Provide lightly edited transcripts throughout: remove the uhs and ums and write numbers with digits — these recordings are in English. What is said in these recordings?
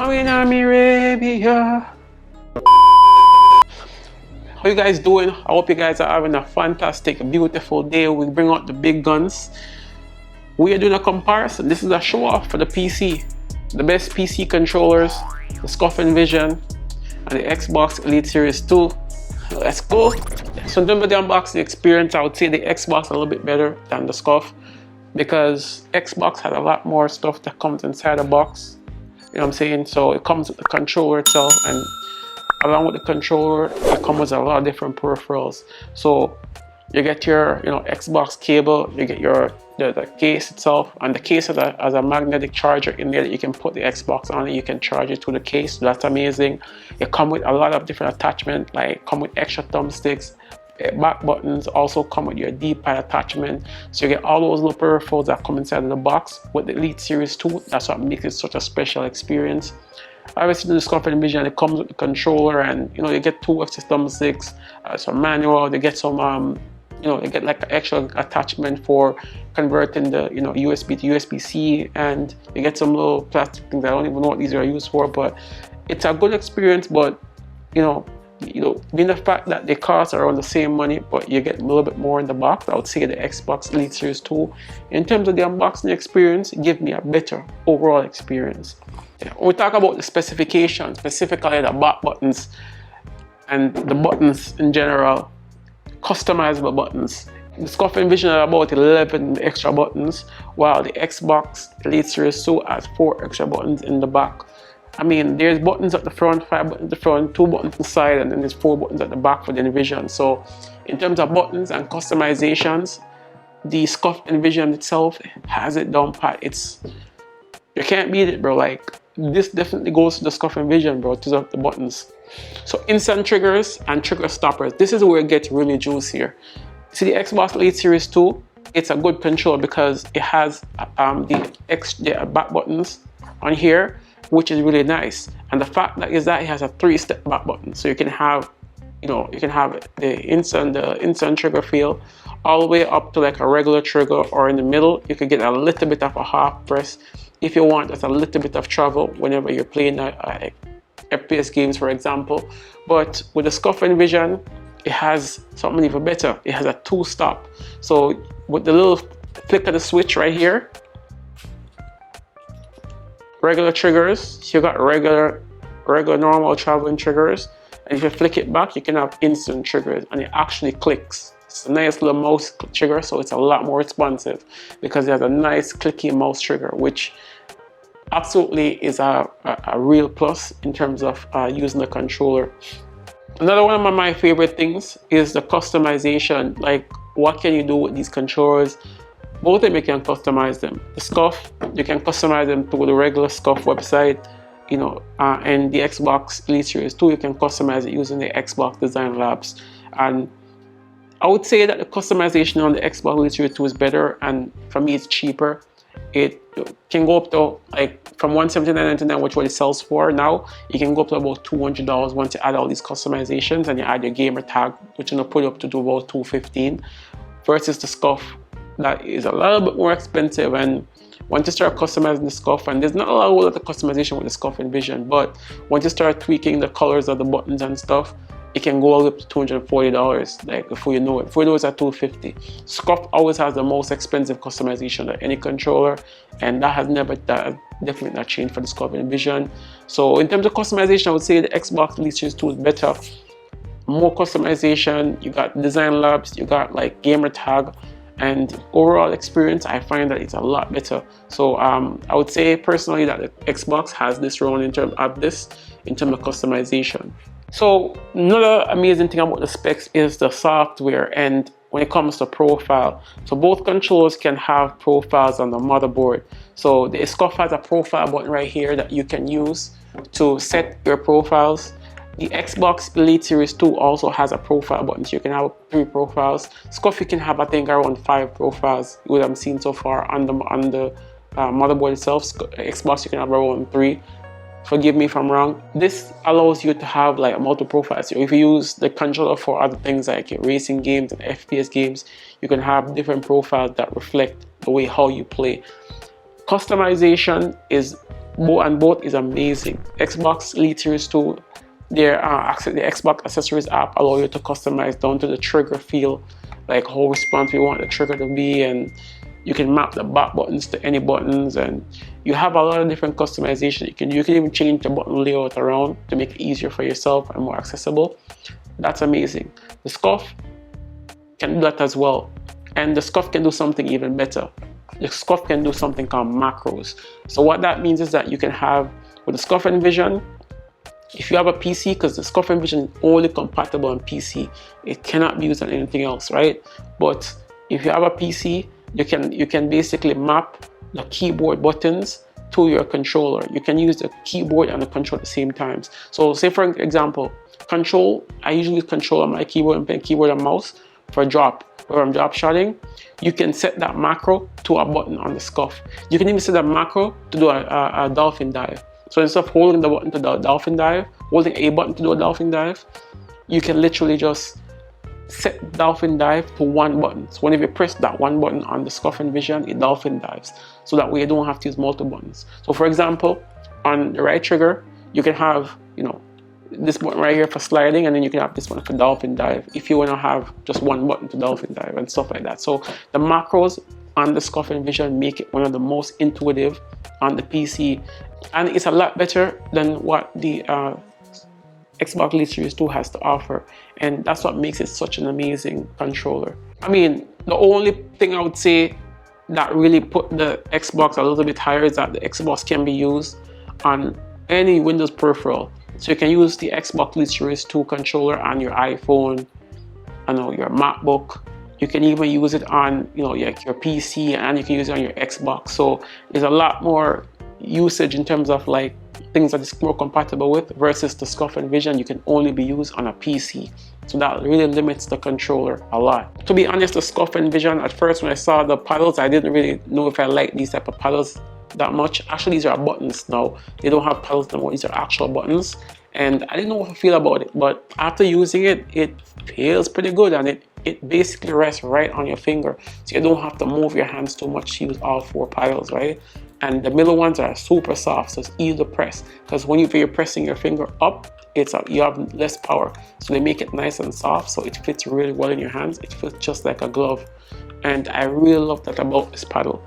Coming on me, Arabia. How you guys doing? I hope you guys are having a fantastic, beautiful day. We bring out the big guns. We are doing a comparison. This is a show off for the PC. The best PC controllers, the Scuf Envision and the Xbox Elite Series 2. Let's go. So in terms of the unboxing experience, I would say the Xbox a little bit better than the Scuf because Xbox has a lot more stuff that comes inside the box. You know what I'm saying? So it comes with the controller itself, and along with the controller, it comes with a lot of different peripherals. So you get your Xbox cable, you get your the case itself, and the case has a magnetic charger in there that you can put the Xbox on and you can charge it to the case. So that's amazing. It comes with a lot of different attachments, like come with extra thumbsticks, back buttons, also come with your D-pad attachment. So you get all those little peripherals that come inside of the box with the Elite Series 2. That's what makes it such a special experience. Obviously, the Scuf Envision, it comes with the controller, and you get 2 extra thumbsticks, some manual. They get some they get like an extra attachment for converting the USB to USB-C, and you get some little plastic things. I don't even know what these are used for, but it's a good experience. But being the fact that they cost around the same money, but you get a little bit more in the box, I would say the Xbox Elite Series 2, in terms of the unboxing experience, give me a better overall experience. When we talk about the specifications, specifically the back buttons and the buttons in general, customizable buttons. The Scuf Envision has about 11 extra buttons, while the Xbox Elite Series 2 has 4 extra buttons in the back. I mean, there's buttons at the front, 5 buttons at the front, 2 buttons on the side, and then there's 4 buttons at the back for the Envision. So in terms of buttons and customizations, the Scuf Envision itself has it down pat. You can't beat it, bro. Like, this definitely goes to the Scuf Envision, bro, to the buttons. So instant triggers and trigger stoppers. This is where it gets really juicier. See, the Xbox Elite Series 2, it's a good controller because it has the back buttons on here, which is really nice. And the fact that it has a 3-step back button, so you can have the instant trigger feel all the way up to like a regular trigger, or in the middle you could get a little bit of a half press if you want just a little bit of travel whenever you're playing FPS games, for example. But with the Scuf Envision, it has something even better. It has a 2-stop. So with the little flick of the switch right here, regular triggers, you got regular normal traveling triggers, and if you flick it back, you can have instant triggers, and it actually clicks. It's a nice little mouse trigger, so it's a lot more responsive because it has a nice clicky mouse trigger, which absolutely is a real plus in terms of using the controller. Another one of my favorite things is the customization. Like, what can you do with these controllers? Both of them you can customize them. The Scuf, you can customize them through the regular Scuf website, and the Xbox Elite Series 2, you can customize it using the Xbox Design Labs. And I would say that the customization on the Xbox Elite Series 2 is better, and for me it's cheaper. It can go up to like from $179.99, which what it sells for now. You can go up to about $200 once you add all these customizations and you add your gamer tag, which put up to do about $215, versus the Scuf that is a little bit more expensive. And once you start customizing the Scuf, and there's not a lot of customization with the Scuf Envision, but once you start tweaking the colors of the buttons and stuff, it can go all up to $240, like before you know it. Before you know it's at $250. Scuf always has the most expensive customization of any controller, and that has definitely not changed for the Scuf Envision. So in terms of customization, I would say the Xbox Elite Series 2 is better. More customization, you got Design Labs, you got like gamer tag, and overall experience, I find that it's a lot better. So I would say personally that the Xbox has this role in terms of customization. So another amazing thing about the specs is the software, and when it comes to profile. So both controllers can have profiles on the motherboard. So the Scuf has a profile button right here that you can use to set your profiles. The Xbox Elite Series 2 also has a profile button, so you can have 3 profiles. Scuf, you can have I think around 5 profiles, what I'm seeing so far on the motherboard itself. Xbox, you can have around 3. Forgive me if I'm wrong. This allows you to have like multiple profiles. So if you use the controller for other things like racing games and FPS games, you can have different profiles that reflect the way how you play. Customization is both is amazing. Xbox Elite Series 2, the Xbox accessories app allow you to customize down to the trigger feel, like how responsive you want the trigger to be, and you can map the back buttons to any buttons, and you have a lot of different customization. You can even change the button layout around to make it easier for yourself and more accessible. That's amazing. The Scuf can do that as well, and the Scuf can do something even better. The Scuf can do something called macros. So what that means is that you can have, with the Scuf Envision, if you have a PC, because the Scuf Envision is only compatible on PC, it cannot be used on anything else, right? But if you have a PC, you can basically map the keyboard buttons to your controller. You can use the keyboard and the control at the same times. So say for example, control, I usually control on my keyboard and play keyboard and mouse for drop. Where I'm drop shotting, you can set that macro to a button on the Scuf. You can even set that macro to do a dolphin dive. So instead of holding the button to do a dolphin dive, holding a button to do a dolphin dive, you can literally just set dolphin dive to one button. So whenever you press that one button on the Scuf Envision, it dolphin dives. So that way you don't have to use multiple buttons. So for example, on the right trigger, you can have, you know, this button right here for sliding, and then you can have this one for dolphin dive if you want to have just one button to dolphin dive and stuff like that. So the macros on the Scuf Envision make it one of the most intuitive on the PC, and it's a lot better than what the Xbox Elite Series 2 has to offer, and that's what makes it such an amazing controller. I mean, the only thing I would say that really put the Xbox a little bit higher is that the Xbox can be used on any Windows peripheral. So you can use the Xbox Elite Series 2 controller on your iPhone, your MacBook. You can even use it on, your PC, and you can use it on your Xbox. So there's a lot more usage in terms of like things that it's more compatible with, versus the Scuf Envision you can only be used on a PC. So that really limits the controller a lot. To be honest, the Scuf Envision, at first when I saw the paddles, I didn't really know if I liked these type of paddles that much. Actually, these are buttons now. They don't have paddles anymore. These are actual buttons, and I didn't know what to feel about it, but after using it, it feels pretty good, and it basically rests right on your finger, so you don't have to move your hands too much to use all four paddles, right? And the middle ones are super soft, so it's easy to press, because when you're pressing your finger up, you have less power, so they make it nice and soft, so it fits really well in your hands. It feels just like a glove, and I really love that about this paddle.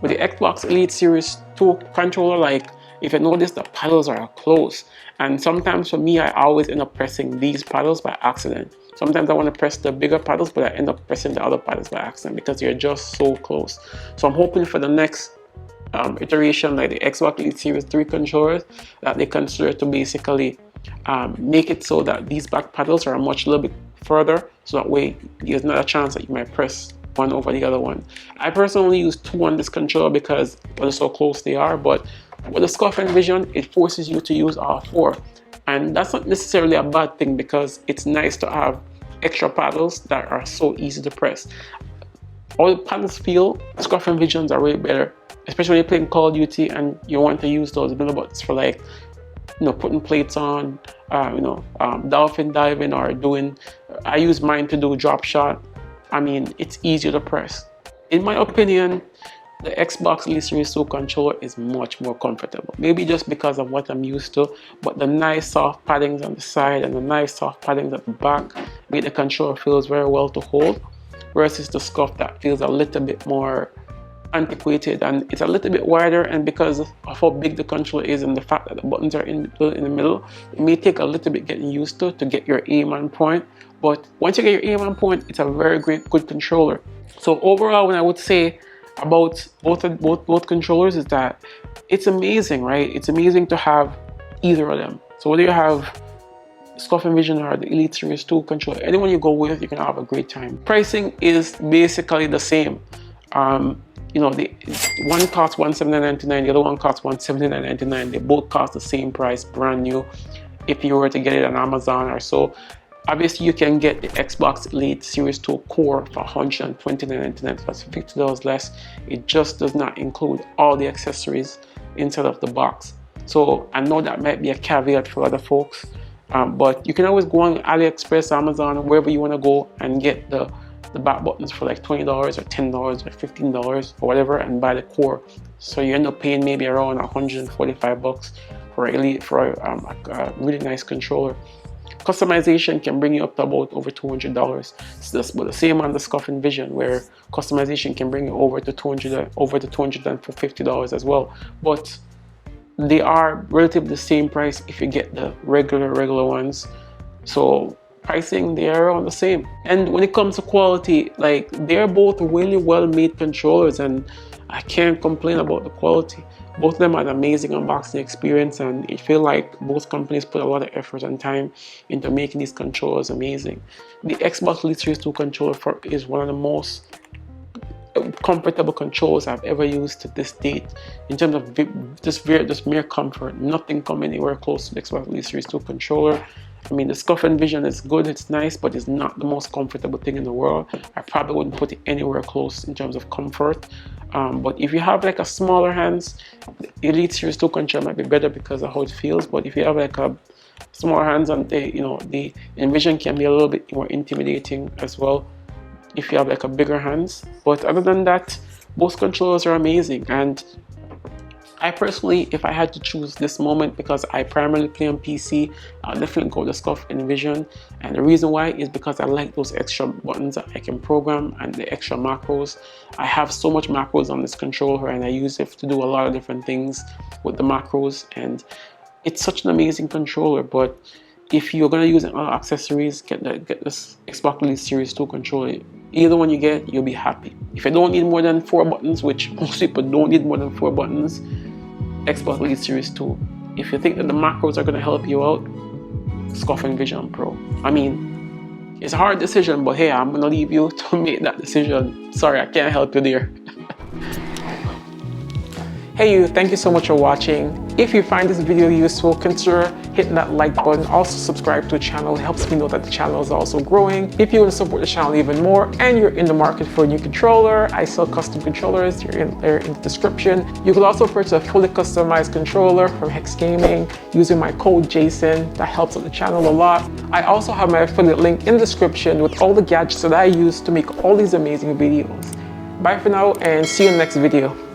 With the Xbox Elite Series 2 controller, like, if you notice, the paddles are close, and sometimes for me, I always end up pressing these paddles by accident. Sometimes I want to press the bigger paddles, but I end up pressing the other paddles by accident because they're just so close. So I'm hoping for the next iteration, like the Xbox Elite Series 3 controllers, that they consider to basically make it so that these back paddles are a little bit further, so that way there's not a chance that you might press one over the other one. I personally use two on this controller because they're so close they are, but with the Scuf Envision, it forces you to use all four, and that's not necessarily a bad thing, because it's nice to have extra paddles that are so easy to press. All the paddles feel, Scuf Envisions are way better, especially when you're playing Call of Duty and you want to use those middle buttons for, like, putting plates on, dolphin diving, or I use mine to do drop shot. I mean, it's easier to press. In my opinion, the Xbox Elite Series 2 controller is much more comfortable. Maybe just because of what I'm used to, but the nice soft paddings on the side and the nice soft paddings at the back make the controller feels very well to hold, versus the Scuf that feels a little bit more antiquated, and it's a little bit wider, and because of how big the controller is and the fact that the buttons are in the middle, it may take a little bit getting used to get your aim on point. But once you get your aim on point, it's a very good controller. So overall, what I would say about both controllers is that it's amazing, right? It's amazing to have either of them. So whether you have Scuf Envision or the Elite Series 2 controller, anyone you go with, you can have a great time. Pricing is basically the same. The one costs $179.99, the other one costs $179.99. They both cost the same price, brand new, if you were to get it on Amazon or so. Obviously, you can get the Xbox Elite Series 2 Core for $129.99, so that's $50 less. It just does not include all the accessories inside of the box. So I know that might be a caveat for other folks, but you can always go on AliExpress, Amazon, wherever you want to go and get the the back buttons for like $20 or $10 or $15 or whatever, and buy the core. So you end up paying maybe around $145 for a really nice controller. Customization can bring you up to about over $200. So that's about the same on the Scuf Envision, where customization can bring you over to $250 as well. But they are relatively the same price if you get the regular ones. So pricing, they are around the same. And when it comes to quality, like, they're both really well made controllers, and I can't complain about the quality. Both of them had an amazing unboxing experience, and it feels like both companies put a lot of effort and time into making these controllers amazing. The Xbox Elite Series 2 controller is one of the most comfortable controls I've ever used to this date, in terms of just mere comfort. Nothing come anywhere close to the Xbox Elite Series 2 controller. I mean, the Scuf Envision is good, it's nice, but it's not the most comfortable thing in the world. I probably wouldn't put it anywhere close in terms of comfort. But if you have like a smaller hands, the Elite Series 2 controller might be better because of how it feels. But if you have like a smaller hands, and the Envision can be a little bit more intimidating as well if you have like a bigger hands. But other than that, both controllers are amazing. And I personally, if I had to choose this moment, because I primarily play on PC, I'll definitely go with the Scuf Envision. And the reason why is because I like those extra buttons that I can program and the extra macros. I have so much macros on this controller, and I use it to do a lot of different things with the macros, and it's such an amazing controller. But if you're going to use other accessories, get this Xbox Elite Series 2 controller. Either one you get, you'll be happy. If you don't need more than 4 buttons, which most people don't need more than 4 buttons, Xbox Elite Series 2. If you think that the macros are going to help you out, Scuf Envision Pro. I mean, it's a hard decision, but hey, I'm going to leave you to make that decision. Sorry, I can't help you there. Hey you, thank you so much for watching. If you find this video useful, consider hitting that like button. Also subscribe to the channel. It helps me know that the channel is also growing. If you want to support the channel even more and you're in the market for a new controller, I sell custom controllers. They're in the description. You can also purchase a fully customized controller from Hex Gaming using my code Jason. That helps out the channel a lot. I also have my affiliate link in the description with all the gadgets that I use to make all these amazing videos. Bye for now, and see you in the next video.